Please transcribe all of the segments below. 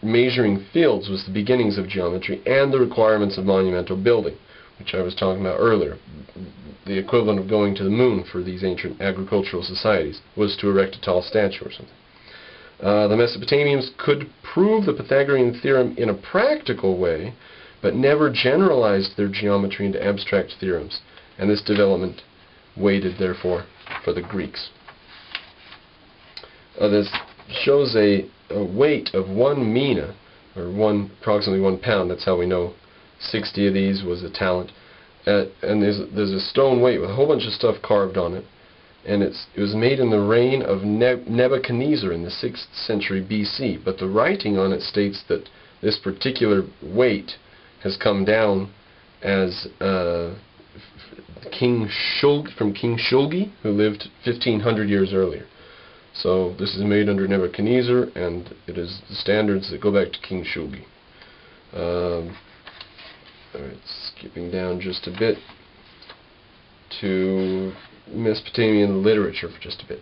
measuring fields was the beginnings of geometry and the requirements of monumental building, which I was talking about earlier. The equivalent of going to the moon for these ancient agricultural societies was to erect a tall statue or something. The Mesopotamians could prove the Pythagorean theorem in a practical way, but never generalized their geometry into abstract theorems, and this development waited, therefore, for the Greeks. This shows a weight of 1 mina, or approximately 1 pound. That's how we know 60 of these was a talent. And there's a stone weight with a whole bunch of stuff carved on it, and it was made in the reign of Nebuchadnezzar in the 6th century BC. But the writing on it states that this particular weight has come down as King Shulgi, who lived 1,500 years earlier. So this is made under Nebuchadnezzar, and it is the standards that go back to King Shulgi. Alright, skipping down just a bit to Mesopotamian literature for just a bit.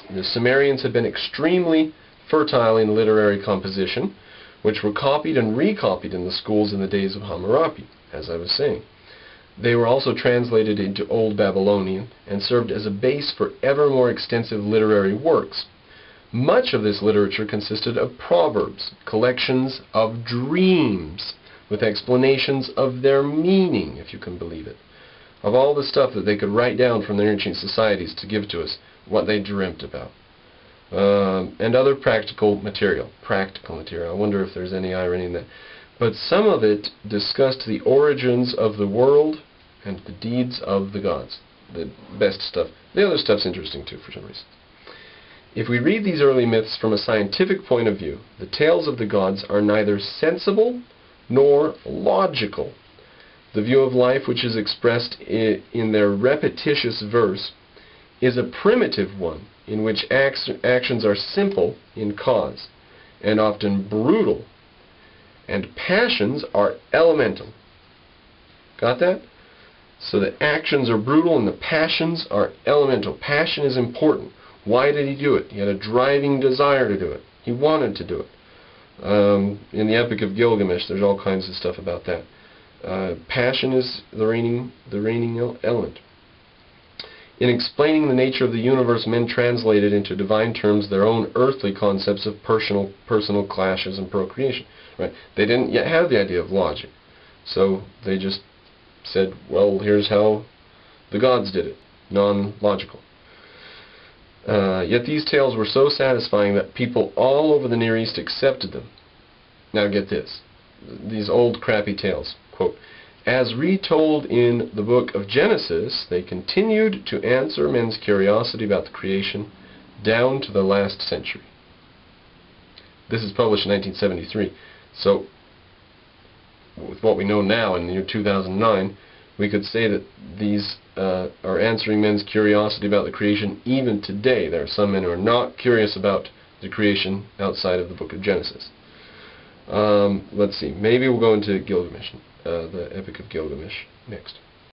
The Sumerians had been extremely fertile in literary composition, which were copied and recopied in the schools in the days of Hammurabi, as I was saying. They were also translated into Old Babylonian and served as a base for ever more extensive literary works. Much of this literature consisted of proverbs, collections of dreams, with explanations of their meaning, if you can believe it. Of all the stuff that they could write down from their ancient societies to give to us, what they dreamt about. And other practical material. I wonder if there's any irony in that. But some of it discussed the origins of the world and the deeds of the gods. The best stuff. The other stuff's interesting too, for some reason. If we read these early myths from a scientific point of view, the tales of the gods are neither sensible nor logical. The view of life which is expressed in their repetitious verse is a primitive one, in which actions are simple in cause, and often brutal, and passions are elemental. Got that? So the actions are brutal and the passions are elemental. Passion is important. Why did he do it? He had a driving desire to do it. He wanted to do it. In the Epic of Gilgamesh, there's all kinds of stuff about that. Passion is the reigning element. In explaining the nature of the universe, men translated into divine terms their own earthly concepts of personal clashes and procreation. Right? They didn't yet have the idea of logic, so they just said, well, here's how the gods did it, non-logical. Yet these tales were so satisfying that people all over the Near East accepted them. Now get this, these old crappy tales, quote, as retold in the book of Genesis, they continued to answer men's curiosity about the creation down to the last century. This is published in 1973. So, with what we know now in the year 2009, we could say that these are answering men's curiosity about the creation even today. There are some men who are not curious about the creation outside of the book of Genesis. Let's see, maybe we'll go into Gilgamesh, the Epic of Gilgamesh next.